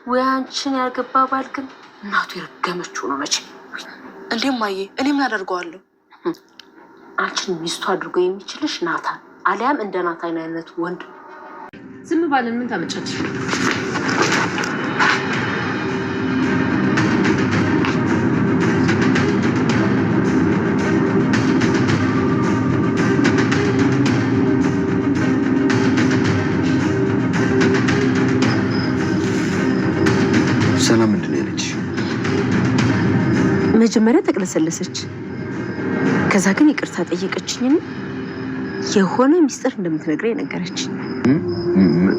ወይ አንቺን ያልገባ ባል ግን እናቱ የረገመችው ነው መቼ። እንዴም ማየ እኔ ምን አደርገዋለሁ? አንቺን ሚስቱ አድርጎ የሚችልሽ ናታን አሊያም እንደ ናታን አይነት ወንድ። ዝም ባለን ምን ታመጫለሽ? ሰላም ምንድን ነው ያለች? መጀመሪያ ተቅለሰለሰች፣ ከዛ ግን ይቅርታ ጠየቀችኝ። የሆነ ሚስጥር እንደምትነግረኝ ነገረችኝ።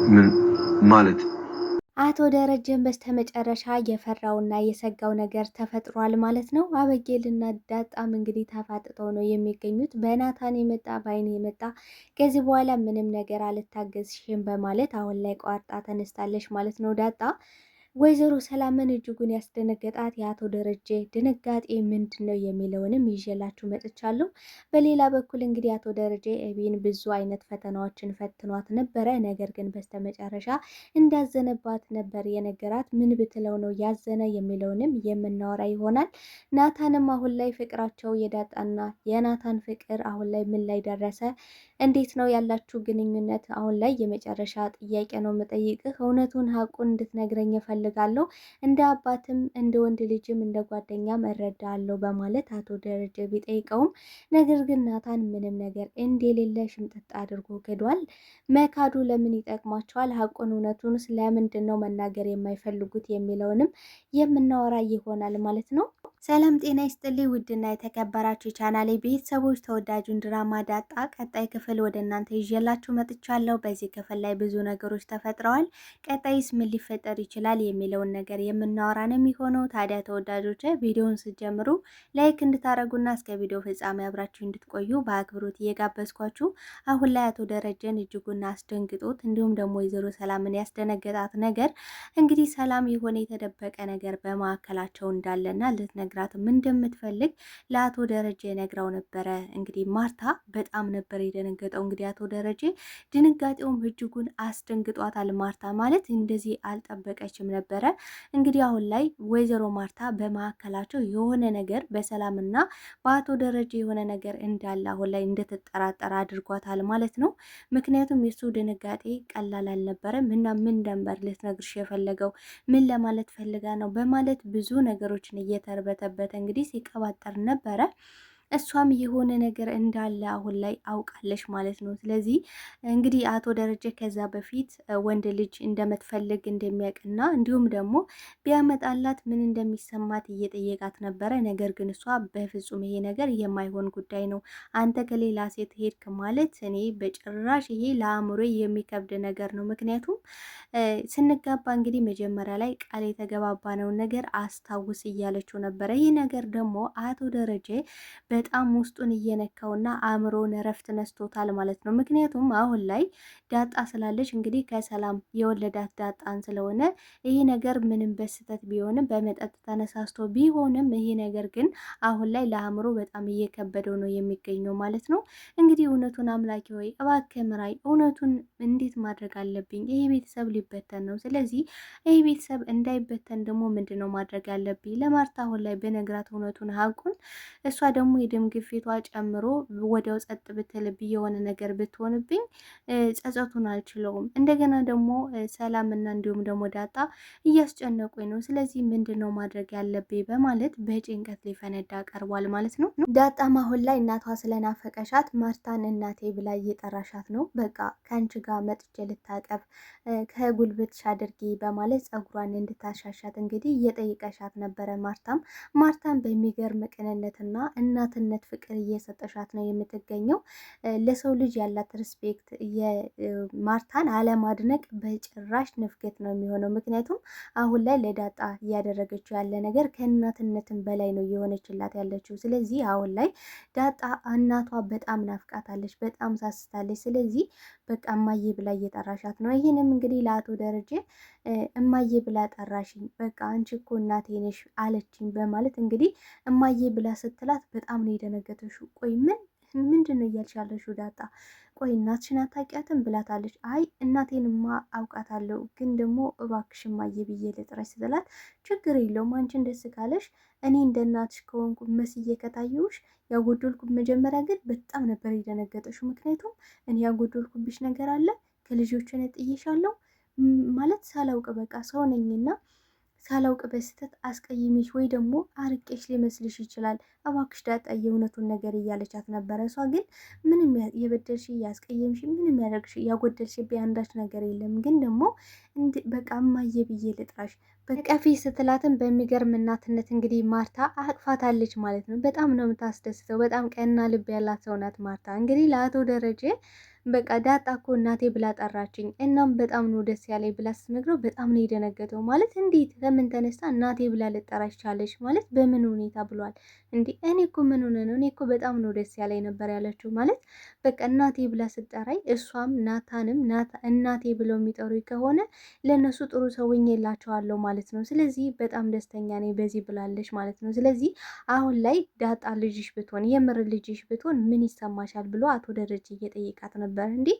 ምን ማለት? አቶ ደረጀን በስተመጨረሻ የፈራውና የሰጋው ነገር ተፈጥሯል ማለት ነው። አበጌልና ዳጣም እንግዲህ ተፋጥጠው ነው የሚገኙት። በናታን የመጣ በአይን የመጣ ከዚህ በኋላ ምንም ነገር አልታገዝሽም በማለት አሁን ላይ ቋርጣ ተነስታለች ማለት ነው ዳጣ። ወይዘሮ ሰላምን እጅጉን ያስደነገጣት የአቶ ደረጀ ድንጋጤ ምንድን ነው የሚለውንም ይዤላችሁ መጥቻለሁ። በሌላ በኩል እንግዲህ አቶ ደረጀ ኤቢን ብዙ አይነት ፈተናዎችን ፈትኗት ነበረ። ነገር ግን በስተመጨረሻ እንዳዘነባት ነበር የነገራት። ምን ብትለው ነው ያዘነ የሚለውንም የምናወራ ይሆናል። ናታንም አሁን ላይ ፍቅራቸው የዳጣና የናታን ፍቅር አሁን ላይ ምን ላይ ደረሰ? እንዴት ነው ያላችሁ ግንኙነት? አሁን ላይ የመጨረሻ ጥያቄ ነው የምጠይቅህ። እውነቱን ሀቁን እንድትነግረኝ እፈልጋለሁ። እንደ አባትም እንደ ወንድ ልጅም እንደ ጓደኛም እረዳለሁ በማለት አቶ ደረጀ ቢጠይቀውም ነገር ግን ናታን ምንም ነገር እንደሌለ ሽምጥጥ አድርጎ ክዷል። መካዱ ለምን ይጠቅማቸዋል? ሀቁን እውነቱንስ ለምንድን ነው መናገር የማይፈልጉት የሚለውንም የምናወራ ይሆናል ማለት ነው። ሰላም ጤና ይስጥልኝ ውድና የተከበራችሁ ቻናሌ ቤተሰቦች፣ ተወዳጁን ድራማ ዳጣ ቀጣይ ክፍል ወደ እናንተ ይዤላችሁ መጥቻለሁ። በዚህ ክፍል ላይ ብዙ ነገሮች ተፈጥረዋል። ቀጣይስ ምን ሊፈጠር ይችላል የሚለውን ነገር የምናወራ ነው የሚሆነው። ታዲያ ተወዳጆች ቪዲዮውን ስትጀምሩ ላይክ እንድታረጉና እስከ ቪዲዮ ፍጻሜ አብራችሁ እንድትቆዩ በአክብሮት እየጋበዝኳችሁ፣ አሁን ላይ አቶ ደረጀን እጅጉን አስደንግጦት እንዲሁም ደግሞ ወይዘሮ ሰላምን ያስደነገጣት ነገር እንግዲህ ሰላም የሆነ የተደበቀ ነገር በማዕከላቸው እንዳለና ልትነግራትም እንደምትፈልግ ለአቶ ደረጀ ነግራው ነበረ። እንግዲህ ማርታ በጣም ነበር የደነገጠው። እንግዲህ አቶ ደረጀ ድንጋጤውም እጅጉን አስደንግጧታል። ማርታ ማለት እንደዚህ አልጠበቀችም ነበረ። እንግዲህ አሁን ላይ ወይዘሮ ማርታ በማዕከላቸው የሆነ ነገር በሰላምና በአቶ ደረጀ የሆነ ነገር እንዳለ አሁን ላይ እንደተጠራጠረ አድርጓታል ማለት ነው። ምክንያቱም የሱ ድንጋጤ ቀላል አልነበረም እና ምን ነበር ልትነግርሽ የፈለገው ምን ለማለት ፈልጋ ነው በማለት ብዙ ነገሮችን እየተርበተበተ እንግዲህ ሲቀባጠር ነበረ። እሷም የሆነ ነገር እንዳለ አሁን ላይ አውቃለች ማለት ነው። ስለዚህ እንግዲህ አቶ ደረጀ ከዛ በፊት ወንድ ልጅ እንደምትፈልግ እንደሚያውቅና እንዲሁም ደግሞ ቢያመጣላት ምን እንደሚሰማት እየጠየቃት ነበረ። ነገር ግን እሷ በፍጹም ይሄ ነገር የማይሆን ጉዳይ ነው፣ አንተ ከሌላ ሴት ሄድክ ማለት እኔ በጭራሽ ይሄ ለአእምሮ የሚከብድ ነገር ነው። ምክንያቱም ስንጋባ እንግዲህ መጀመሪያ ላይ ቃል የተገባባነውን ነገር አስታውስ እያለችው ነበረ። ይህ ነገር ደግሞ አቶ ደረጀ በጣም ውስጡን እየነካውና አእምሮን እረፍት ነስቶታል ማለት ነው። ምክንያቱም አሁን ላይ ዳጣ ስላለች እንግዲህ ከሰላም የወለዳት ዳጣን ስለሆነ ይሄ ነገር ምንም በስተት ቢሆንም በመጠጥ ተነሳስቶ ቢሆንም ይሄ ነገር ግን አሁን ላይ ለአእምሮ በጣም እየከበደው ነው የሚገኘው ማለት ነው። እንግዲህ እውነቱን አምላኪ ሆይ እባክህ ምራይ፣ እውነቱን እንዴት ማድረግ አለብኝ? ይሄ ቤተሰብ ሊበተን ነው። ስለዚህ ይሄ ቤተሰብ እንዳይበተን ደግሞ ምንድን ነው ማድረግ ያለብኝ? ለማርታ አሁን ላይ በነግራት እውነቱን ሀቁን እሷ ደግሞ የደም ግፊቷ ጨምሮ ወዲያው ጸጥ ብትልብኝ የሆነ ነገር ብትሆንብኝ ጸጸቱን አልችለውም። እንደገና ደግሞ ሰላምና እንዲሁም ደግሞ ዳጣ እያስጨነቁኝ ነው። ስለዚህ ምንድን ነው ማድረግ ያለብኝ በማለት በጭንቀት ሊፈነዳ ቀርቧል ማለት ነው። ዳጣም አሁን ላይ እናቷ ስለናፈቀሻት ማርታን እናቴ ብላ እየጠራሻት ነው። በቃ ከአንቺ ጋር መጥቼ ልታቀፍ ከጉልበትሽ አድርጊ በማለት ጸጉሯን እንድታሻሻት እንግዲህ እየጠየቀሻት ነበረ። ማርታም በሚገርም ቅንነትና እናትነት ፍቅር እየሰጠሻት ነው የምትገኘው። ለሰው ልጅ ያላት ሪስፔክት የማርታን አለማድነቅ በጭራሽ ንፍገት ነው የሚሆነው። ምክንያቱም አሁን ላይ ለዳጣ እያደረገችው ያለ ነገር ከእናትነትም በላይ ነው እየሆነችላት ያለችው። ስለዚህ አሁን ላይ ዳጣ እናቷ በጣም ናፍቃታለች፣ በጣም ሳስታለች። ስለዚህ በቃ እማዬ ብላ እየጠራሻት ነው። ይህንም እንግዲህ ለአቶ ደረጀ እማዬ ብላ ጠራሽኝ፣ በቃ አንቺ እኮ እናቴ ነሽ አለችኝ በማለት እንግዲህ እማዬ ብላ ስትላት በጣም ነው የደነገጠችው። ቆይ ምን ምንድን ነው እያልሽ ያለሽው ዳጣ? ቆይ እናትሽን አታውቂያትም ብላታለች። አይ እናቴንማ አውቃታለሁ፣ ግን ደግሞ እባክሽ እማዬ ብዬ ልጥረሽ ስትላት ችግር የለውም አንቺን ደስ ካለሽ እኔ እንደ እናትሽ ከሆንኩ መስዬ ከታየውሽ ያጎደልኩ መጀመሪያ ግን በጣም ነበር የደነገጠሽው። ምክንያቱም እኔ ያጎደልኩብሽ ነገር አለ ከልጆች ነጥዬሻለሁ ማለት ሳላውቅ በቃ ሰው ነኝና ሳላውቅ በስተት አስቀይሜሽ ወይ ደግሞ አርቄሽ ሊመስልሽ ይችላል። እባክሽ ዳጣ የእውነቱን ነገር እያለቻት ነበረ። እሷ ግን ምንም የበደልሽ ያስቀየምሽ ምንም ያደርግሽ ያጎደልሽ አንዳች ነገር የለም። ግን ደግሞ በቃ እማዬ ብዬ ልጥራሽ በቀፊ ስትላትን በሚገርም እናትነት እንግዲህ ማርታ አቅፋታለች ማለት ነው። በጣም ነው የምታስደስተው። በጣም ቀና ልብ ያላት ሰው ናት ማርታ። እንግዲህ ለአቶ ደረጀ በቃ ዳጣ እኮ እናቴ ብላ ጠራችኝ፣ እናም በጣም ነው ደስ ያለኝ ብላ ስትነግረው በጣም ነው የደነገጠው። ማለት እንዴት ለምን ተነስታ እናቴ ብላ ልጠራሽ ቻለች ማለት በምን ሁኔታ ብሏል። እንዲህ እኔ እኮ ምን ሆነ ነው እኔ እኮ በጣም ነው ደስ ያለኝ ነበር ያለችው። ማለት በቃ እናቴ ብላ ስጠራኝ እሷም ናታንም እናቴ ብለው የሚጠሩ ከሆነ ለእነሱ ጥሩ ሰውኝ የላቸዋለሁ ማለት ነው። ስለዚህ በጣም ደስተኛ ነኝ በዚህ ብላለች ማለት ነው። ስለዚህ አሁን ላይ ዳጣ ልጅሽ ብትሆን የምር ልጅሽ ብትሆን ምን ይሰማሻል ብሎ አቶ ደረጀ እየጠየቃት ነበር። እንዴ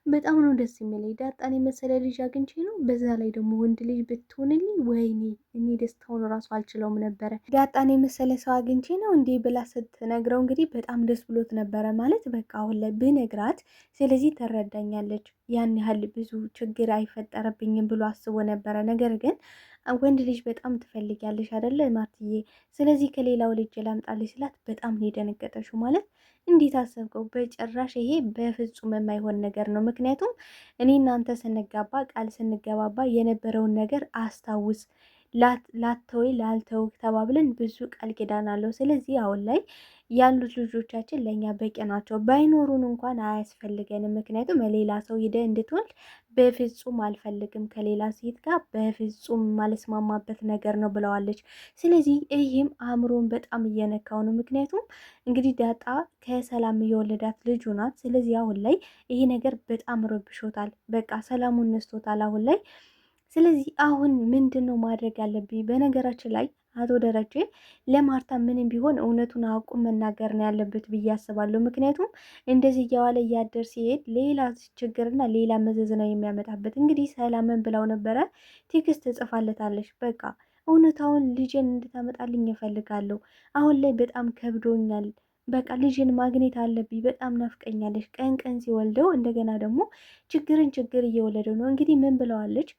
በጣም ነው ደስ የሚለኝ ዳጣን የመሰለ ልጅ አግኝቼ ነው፣ በዛ ላይ ደግሞ ወንድ ልጅ ብትሆንልኝ ወይኔ እኔ ደስታውን እራሱ አልችለውም ነበረ። ዳጣን የመሰለ ሰው አግኝቼ ነው እንዴ ብላ ስትነግረው እንግዲህ በጣም ደስ ብሎት ነበረ። ማለት በቃ አሁን ላይ ብነግራት ስለዚህ ትረዳኛለች፣ ያን ያህል ብዙ ችግር አይፈጠረብኝም ብሎ አስቦ ነበረ። ነገር ግን ወንድ ልጅ በጣም ትፈልጊያለሽ አይደለ ማርትዬ? ስለዚህ ከሌላው ልጅ ላምጣልሽ ስላት በጣም ነው የደነገጠሽው። ማለት እንዴት አሰብከው? በጭራሽ ይሄ በፍጹም የማይሆን ነገር ነው። ምክንያቱም እኔ እናንተ ስንጋባ ቃል ስንገባባ የነበረውን ነገር አስታውስ፣ ላተወይ ላልተው ተባብለን ብዙ ቃል ኪዳን አለው። ስለዚህ አሁን ላይ ያሉት ልጆቻችን ለእኛ በቂ ናቸው። ባይኖሩን እንኳን አያስፈልገንም። ምክንያቱም ሌላ ሰው ሂደ እንድትወልድ በፍጹም አልፈልግም፣ ከሌላ ሴት ጋር በፍጹም ማለስማማበት ነገር ነው ብለዋለች። ስለዚህ ይህም አእምሮን በጣም እየነካው ነው። ምክንያቱም እንግዲህ ዳጣ ከሰላም እየወለዳት ልጁ ናት። ስለዚህ አሁን ላይ ይሄ ነገር በጣም ረብሾታል። በቃ ሰላሙን ነስቶታል አሁን ላይ። ስለዚህ አሁን ምንድን ነው ማድረግ ያለብኝ? በነገራችን ላይ አቶ ደረጀ ለማርታ ምንም ቢሆን እውነቱን አውቁ መናገር ነው ያለበት ብዬ አስባለሁ። ምክንያቱም እንደዚህ እያዋለ እያደር ሲሄድ ሌላ ችግርና ሌላ መዘዝ ነው የሚያመጣበት። እንግዲህ ሰላምን ብላው ነበረ ቴክስት ጽፋለታለች። በቃ እውነታውን ልጅን እንድታመጣልኝ እፈልጋለሁ። አሁን ላይ በጣም ከብዶኛል። በቃ ልጅን ማግኘት አለብኝ። በጣም ናፍቀኛለች። ቀን ቀን ሲወልደው እንደገና ደግሞ ችግር እየወለደው ነው። እንግዲህ ምን ብለዋለች?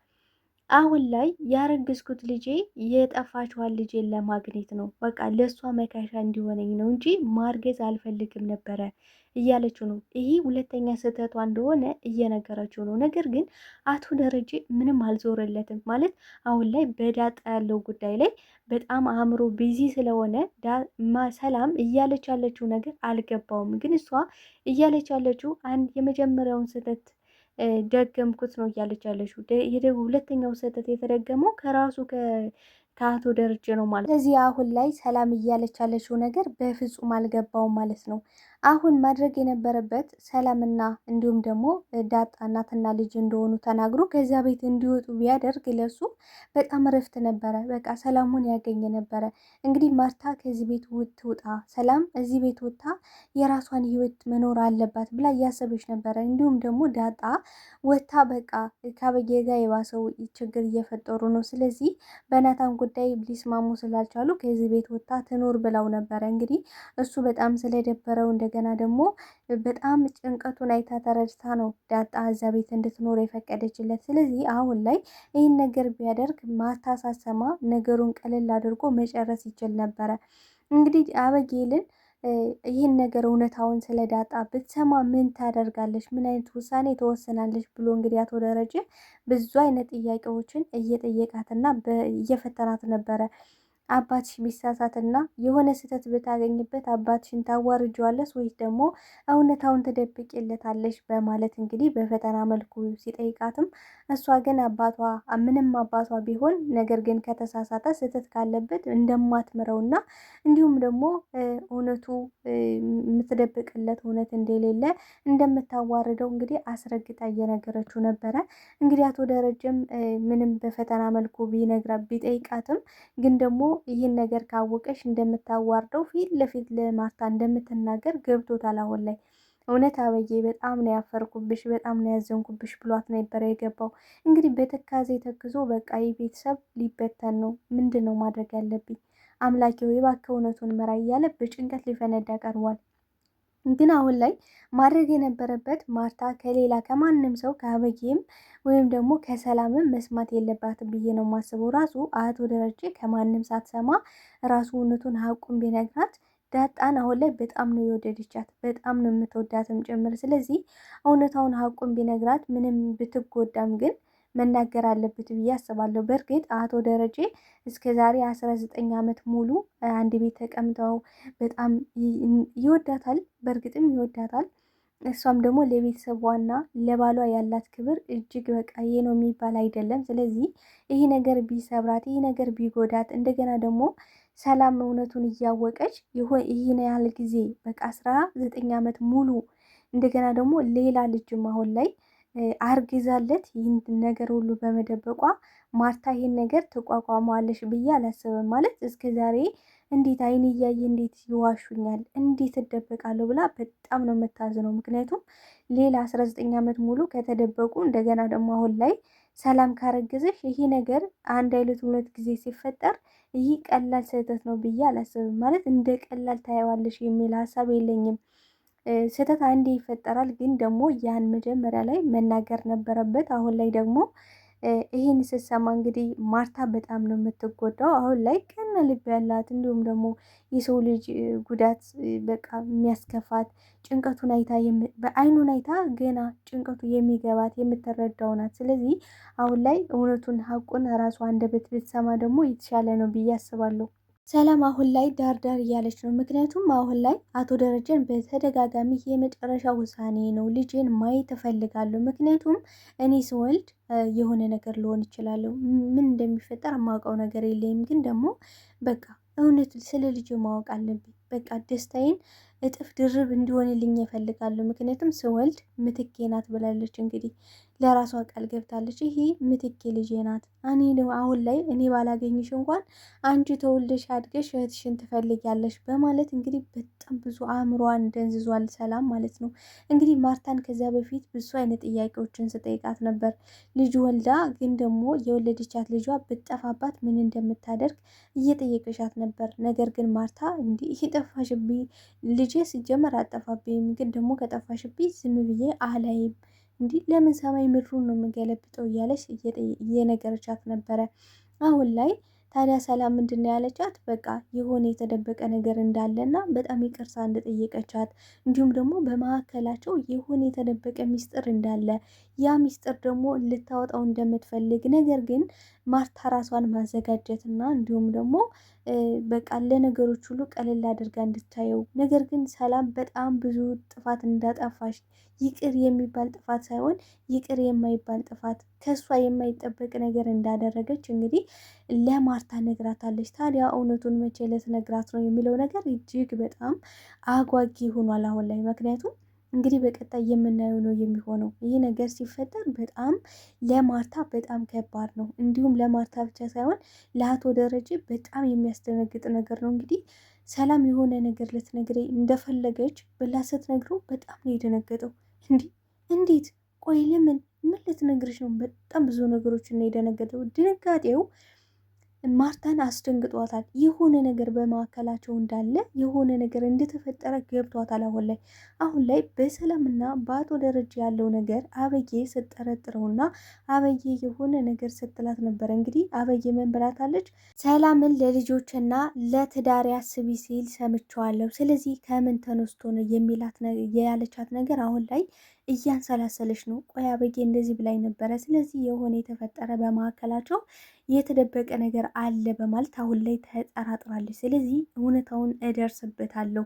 አሁን ላይ ያረገዝኩት ልጄ የጠፋችኋን ልጄን ለማግኘት ነው። በቃ ለእሷ መካሻ እንዲሆነኝ ነው እንጂ ማርገዝ አልፈልግም ነበረ እያለችው ነው። ይሄ ሁለተኛ ስህተቷ እንደሆነ እየነገረችው ነው። ነገር ግን አቶ ደረጀ ምንም አልዞረለትም። ማለት አሁን ላይ በዳጣ ያለው ጉዳይ ላይ በጣም አእምሮ ቢዚ ስለሆነ ሰላም እያለች ያለችው ነገር አልገባውም። ግን እሷ እያለች ያለችው አንድ የመጀመሪያውን ስህተት ደገምኩት ነው እያለች ያለችው። ሁለተኛው ስህተት የተደገመው ከራሱ ከአቶ ደረጀ ነው ማለት። ስለዚህ አሁን ላይ ሰላም እያለች ያለችው ነገር በፍጹም አልገባውም ማለት ነው። አሁን ማድረግ የነበረበት ሰላምና እንዲሁም ደግሞ ዳጣ እናትና ልጅ እንደሆኑ ተናግሮ ከዚያ ቤት እንዲወጡ ቢያደርግ ለሱ በጣም እረፍት ነበረ። በቃ ሰላሙን ያገኘ ነበረ። እንግዲህ ማርታ ከዚህ ቤት ትውጣ፣ ሰላም እዚህ ቤት ወጥታ የራሷን ህይወት መኖር አለባት ብላ እያሰበች ነበረ። እንዲሁም ደግሞ ዳጣ ወጥታ በቃ ከአበየ ጋር የባሰው ችግር እየፈጠሩ ነው። ስለዚህ በናታን ጉዳይ ሊስማሙ ስላልቻሉ ከዚህ ቤት ወጥታ ትኖር ብለው ነበረ። እንግዲህ እሱ በጣም ስለደበረው እንደገና ደግሞ በጣም ጭንቀቱን አይታ ተረድታ ነው ዳጣ እዛ ቤት እንድትኖር የፈቀደችለት። ስለዚህ አሁን ላይ ይህን ነገር ቢያደርግ ማታ ሳሰማ ነገሩን ቀለል አድርጎ መጨረስ ይችል ነበረ። እንግዲህ አበጌልን ይህን ነገር እውነታውን ስለ ዳጣ ብትሰማ ምን ታደርጋለች? ምን አይነት ውሳኔ ትወስናለች? ብሎ እንግዲህ አቶ ደረጀ ብዙ አይነት ጥያቄዎችን እየጠየቃትና እየፈተናት ነበረ። አባትሽ ቢሳሳትና የሆነ ስህተት ብታገኝበት አባትሽን ታዋርጀዋለሽ ወይስ ደግሞ እውነታውን ትደብቂለታለሽ? በማለት እንግዲህ በፈተና መልኩ ሲጠይቃትም እሷ ግን አባቷ ምንም አባቷ ቢሆን ነገር ግን ከተሳሳተ ስህተት ካለበት እንደማትምረውና እንዲሁም ደግሞ እውነቱ የምትደብቅለት እውነት እንደሌለ እንደምታዋርደው እንግዲህ አስረግጣ እየነገረችው ነበረ። እንግዲህ አቶ ደረጀም ምንም በፈተና መልኩ ቢጠይቃትም ግን ደግሞ ይህን ነገር ካወቀሽ እንደምታዋርደው ፊት ለፊት ለማርታ እንደምትናገር ገብቶታል አሁን ላይ። እውነት አበዬ በጣም ነው ያፈርኩብሽ፣ በጣም ነው ያዘንኩብሽ ብሏት ነበረ የገባው። እንግዲህ በትካዜ ተክዞ በቃ የቤተሰብ ሊበተን ነው፣ ምንድን ነው ማድረግ ያለብኝ አምላኬ ወይ እባክህ እውነቱን ምራ እያለ በጭንቀት ሊፈነዳ ቀርቧል። ግን አሁን ላይ ማድረግ የነበረበት ማርታ ከሌላ ከማንም ሰው ከአበጌም ወይም ደግሞ ከሰላምም መስማት የለባትም ብዬ ነው የማስበው። ራሱ አቶ ደረጀ ከማንም ሳትሰማ ራሱ እውነቱን ሀቁን ቢነግራት ዳጣን አሁን ላይ በጣም ነው የወደደቻት፣ በጣም ነው የምትወዳትም ጭምር። ስለዚህ እውነታውን ሀቁን ቢነግራት ምንም ብትጎዳም ግን መናገር አለበት ብዬ አስባለሁ። በእርግጥ አቶ ደረጀ እስከ ዛሬ 19 ዓመት ሙሉ አንድ ቤት ተቀምጠው በጣም ይወዳታል፣ በእርግጥም ይወዳታል። እሷም ደግሞ ለቤተሰቧና ለባሏ ያላት ክብር እጅግ በቃ ይሄ ነው የሚባል አይደለም። ስለዚህ ይሄ ነገር ቢሰብራት፣ ይሄ ነገር ቢጎዳት፣ እንደገና ደግሞ ሰላም እውነቱን እያወቀች ይህን ያህል ጊዜ በቃ 19 ዓመት ሙሉ እንደገና ደግሞ ሌላ ልጅም አሁን ላይ አርግዛለት ይህን ነገር ሁሉ በመደበቋ ማርታ ይህን ነገር ትቋቋመዋለሽ ብዬ አላስብም። ማለት እስከ ዛሬ እንዴት አይን እያየ እንዴት ይዋሹኛል፣ እንዴት እደበቃለሁ ብላ በጣም ነው የምታዝነው። ምክንያቱም ሌላ 19 ዓመት ሙሉ ከተደበቁ እንደገና ደግሞ አሁን ላይ ሰላም ካረገዘሽ ይሄ ነገር አንድ አይነት ሁለት ጊዜ ሲፈጠር ይህ ቀላል ስህተት ነው ብዬ አላስብም። ማለት እንደ ቀላል ታየዋለሽ የሚል ሀሳብ የለኝም። ስህተት አንዴ ይፈጠራል፣ ግን ደግሞ ያን መጀመሪያ ላይ መናገር ነበረበት። አሁን ላይ ደግሞ ይህን ስትሰማ እንግዲህ ማርታ በጣም ነው የምትጎዳው። አሁን ላይ ቀና ልብ ያላት እንዲሁም ደግሞ የሰው ልጅ ጉዳት በቃ የሚያስከፋት ጭንቀቱን አይታ በአይኑን አይታ ገና ጭንቀቱ የሚገባት የምትረዳው ናት። ስለዚህ አሁን ላይ እውነቱን ሀቁን ራሷ አንደበት ብትሰማ ደግሞ የተሻለ ነው ብዬ አስባለሁ። ሰላም አሁን ላይ ዳርዳር እያለች ነው። ምክንያቱም አሁን ላይ አቶ ደረጀን በተደጋጋሚ የመጨረሻ ውሳኔ ነው፣ ልጄን ማየት እፈልጋለሁ። ምክንያቱም እኔ ስወልድ የሆነ ነገር ልሆን ይችላለሁ፣ ምን እንደሚፈጠር የማውቀው ነገር የለኝም። ግን ደግሞ በቃ እውነት ስለ ልጅ ማወቅ አለብኝ። በቃ ደስታዬን እጥፍ ድርብ እንዲሆንልኝ እፈልጋለሁ። ምክንያቱም ስወልድ ምትኬ ናት ብላለች። እንግዲህ ለራሷ ቃል ገብታለች። ይሄ ምትኬ ልጄ ናት። አሁን ላይ እኔ ባላገኝሽ እንኳን አንቺ ተወልደሽ አድገሽ እህትሽን ትፈልጊያለሽ በማለት እንግዲህ በጣም ብዙ አእምሯን ደንዝዟል ሰላም ማለት ነው። እንግዲህ ማርታን ከዚያ በፊት ብዙ አይነት ጥያቄዎችን ስጠይቃት ነበር። ልጅ ወልዳ ግን ደግሞ የወለደቻት ልጇ ብትጠፋባት ምን እንደምታደርግ እየጠየቀሻት ነበር። ነገር ግን ማርታ እንዲህ ይሄ ጠፋሽብኝ ልጄ ሲጀመር አጠፋብኝም፣ ግን ደግሞ ከጠፋሽብኝ ዝም ብዬ አላይም፣ እንዲህ ለምን ሰማይ ምድሩን ነው የምገለብጠው እያለች እየነገረቻት ነበረ። አሁን ላይ ታዲያ ሰላም ምንድን ነው ያለቻት? በቃ የሆነ የተደበቀ ነገር እንዳለና በጣም ይቅርታ እንደጠየቀቻት እንዲሁም ደግሞ በመካከላቸው የሆነ የተደበቀ ሚስጥር እንዳለ ያ ሚስጥር ደግሞ ልታወጣው እንደምትፈልግ ነገር ግን ማርታ ራሷን ማዘጋጀትና እንዲሁም ደግሞ በቃ ለነገሮች ሁሉ ቀለል አድርጋ እንድታየው ነገር ግን ሰላም በጣም ብዙ ጥፋት እንዳጠፋሽ ይቅር የሚባል ጥፋት ሳይሆን ይቅር የማይባል ጥፋት ከሷ የማይጠበቅ ነገር እንዳደረገች እንግዲህ ለማርታ ነግራታለች። ታዲያ እውነቱን መቼ ልትነግራት ነው የሚለው ነገር እጅግ በጣም አጓጊ ሆኗል አሁን ላይ። ምክንያቱም እንግዲህ በቀጣይ የምናየው ነው የሚሆነው። ይህ ነገር ሲፈጠር በጣም ለማርታ በጣም ከባድ ነው። እንዲሁም ለማርታ ብቻ ሳይሆን ለአቶ ደረጀ በጣም የሚያስደነግጥ ነገር ነው። እንግዲህ ሰላም የሆነ ነገር ልትነግረኝ እንደፈለገች ብላ ስትነግረው በጣም ነው የደነገጠው። እንዴት? ቆይ ለምን? ምን ልትነግርሽ ነው? በጣም ብዙ ነገሮችን ነው የደነገጠው። ድንጋጤው ማርታን አስደንግጧታል። የሆነ ነገር በመካከላቸው እንዳለ የሆነ ነገር እንደተፈጠረ ገብቷታል። አሁን ላይ በሰላምና በአቶ ደረጃ ያለው ነገር አበዬ ስትጠረጥረውና አበዬ የሆነ ነገር ስትላት ነበረ። እንግዲህ አበዬ ምን ብላታለች? ሰላምን ለልጆችና ለትዳር አስቢ ሲል ሰምቸዋለሁ። ስለዚህ ከምን ተነስቶ ነው የሚላት ያለቻት ነገር አሁን ላይ እያንሰላሰለች ነው። ቆይ አበጌ እንደዚህ ብላኝ ነበረ፣ ስለዚህ የሆነ የተፈጠረ በመካከላቸው የተደበቀ ነገር አለ በማለት አሁን ላይ ተጠራጥራለች። ስለዚህ እውነታውን እደርስበታለሁ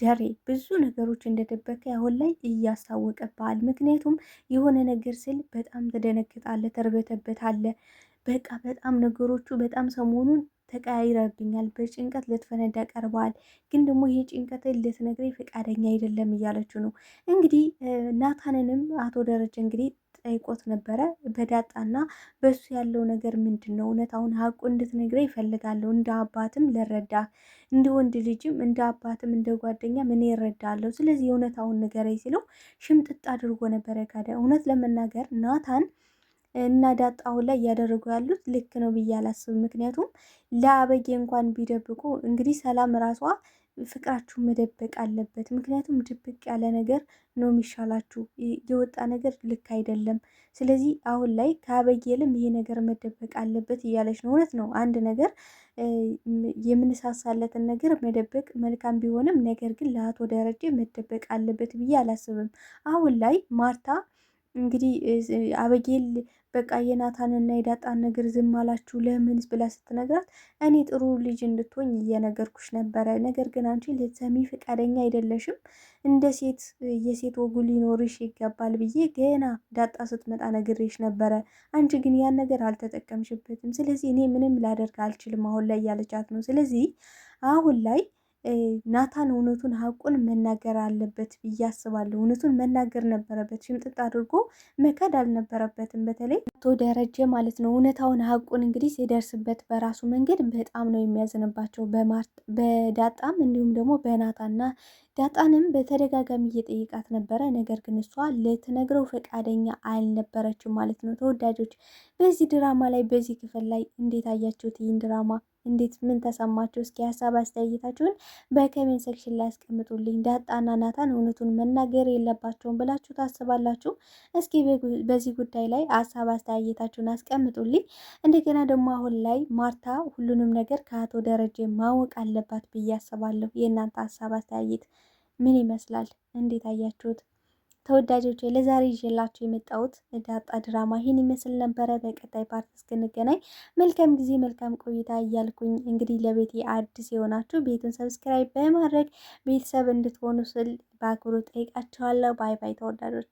ደሬ ብዙ ነገሮች እንደደበቀ አሁን ላይ እያስታወቀብሃል። ምክንያቱም የሆነ ነገር ስል በጣም ትደነግጣለ፣ ተርበተበታለ። በቃ በጣም ነገሮቹ በጣም ሰሞኑን ተቀያይረብኛል፣ በጭንቀት ልትፈነዳ ቀርበዋል። ግን ደግሞ ይሄ ጭንቀት ልትነግረኝ ፈቃደኛ አይደለም እያለችው ነው። እንግዲህ ናታንንም አቶ ደረጀ እንግዲህ ጠይቆት ነበረ። በዳጣና በሱ ያለው ነገር ምንድን ነው? እውነታውን ሀቁ እንድትነግረኝ ይፈልጋለሁ። እንደ አባትም ልረዳ፣ እንደ ወንድ ልጅም እንደ አባትም እንደ ጓደኛም እኔ እረዳለሁ። ስለዚህ እውነታውን ንገረኝ ሲለው ሽምጥጥ አድርጎ ነበረ ካደ። እውነት ለመናገር ናታን እና ዳጣ አሁን ላይ እያደረጉ ያሉት ልክ ነው ብዬ አላስብም። ምክንያቱም ለአበጌ እንኳን ቢደብቁ እንግዲህ ሰላም ራሷ ፍቅራችሁ መደበቅ አለበት። ምክንያቱም ድብቅ ያለ ነገር ነው የሚሻላችሁ፣ የወጣ ነገር ልክ አይደለም። ስለዚህ አሁን ላይ ከአበጌልም ይሄ ነገር መደበቅ አለበት እያለች ነው። እውነት ነው፣ አንድ ነገር የምንሳሳለትን ነገር መደበቅ መልካም ቢሆንም ነገር ግን ለአቶ ደረጀ መደበቅ አለበት ብዬ አላስብም። አሁን ላይ ማርታ እንግዲህ አበጌል በቃ የናታንና የዳጣን ነገር ዝም አላችሁ ለምንስ ብላ ስትነግራት እኔ ጥሩ ልጅ እንድትሆኝ እየነገርኩሽ ነበረ፣ ነገር ግን አንቺ ልትሰሚ ፈቃደኛ አይደለሽም። እንደ ሴት የሴት ወጉ ሊኖርሽ ይገባል ብዬ ገና ዳጣ ስትመጣ ነግሬሽ ነበረ። አንቺ ግን ያን ነገር አልተጠቀምሽበትም። ስለዚህ እኔ ምንም ላደርግ አልችልም አሁን ላይ ያለቻት ነው። ስለዚህ አሁን ላይ ናታን እውነቱን ሀቁን መናገር አለበት ብዬ አስባለሁ። እውነቱን መናገር ነበረበት። ሽምጥጥ አድርጎ መካድ አልነበረበትም። በተለይ አቶ ደረጀ ማለት ነው። እውነታውን ሀቁን እንግዲህ ሲደርስበት በራሱ መንገድ በጣም ነው የሚያዝንባቸው በዳጣም እንዲሁም ደግሞ በናታንና ዳጣንም በተደጋጋሚ እየጠየቃት ነበረ። ነገር ግን እሷ ልትነግረው ፈቃደኛ አልነበረችም ማለት ነው። ተወዳጆች በዚህ ድራማ ላይ በዚህ ክፍል ላይ እንዴት አያችሁት? ይህን ድራማ እንዴት ምን ተሰማችሁ? እስኪ ሀሳብ አስተያየታችሁን በኮሜንት ሴክሽን ላይ አስቀምጡልኝ። ዳጣና ናታን እውነቱን መናገር የለባቸውም ብላችሁ ታስባላችሁ? እስኪ በዚህ ጉዳይ ላይ ሀሳብ አስተያየታችሁን አስቀምጡልኝ። እንደገና ደግሞ አሁን ላይ ማርታ ሁሉንም ነገር ከአቶ ደረጀ ማወቅ አለባት ብዬ አስባለሁ። የእናንተ ሀሳብ አስተያየት ምን ይመስላል? እንዴት አያችሁት? ተወዳጆች ለዛሬ ይዤላችሁ የመጣሁት ዳጣ ድራማ ይህን ይመስል ነበረ። በቀጣይ ፓርት እስክንገናኝ መልካም ጊዜ መልካም ቆይታ እያልኩኝ እንግዲህ ለቤቴ አዲስ የሆናችሁ ቤቱን ሰብስክራይብ በማድረግ ቤተሰብ እንድትሆኑ ስል በአክብሮት ጠይቃችኋለሁ። ባይ ባይ ተወዳጆች።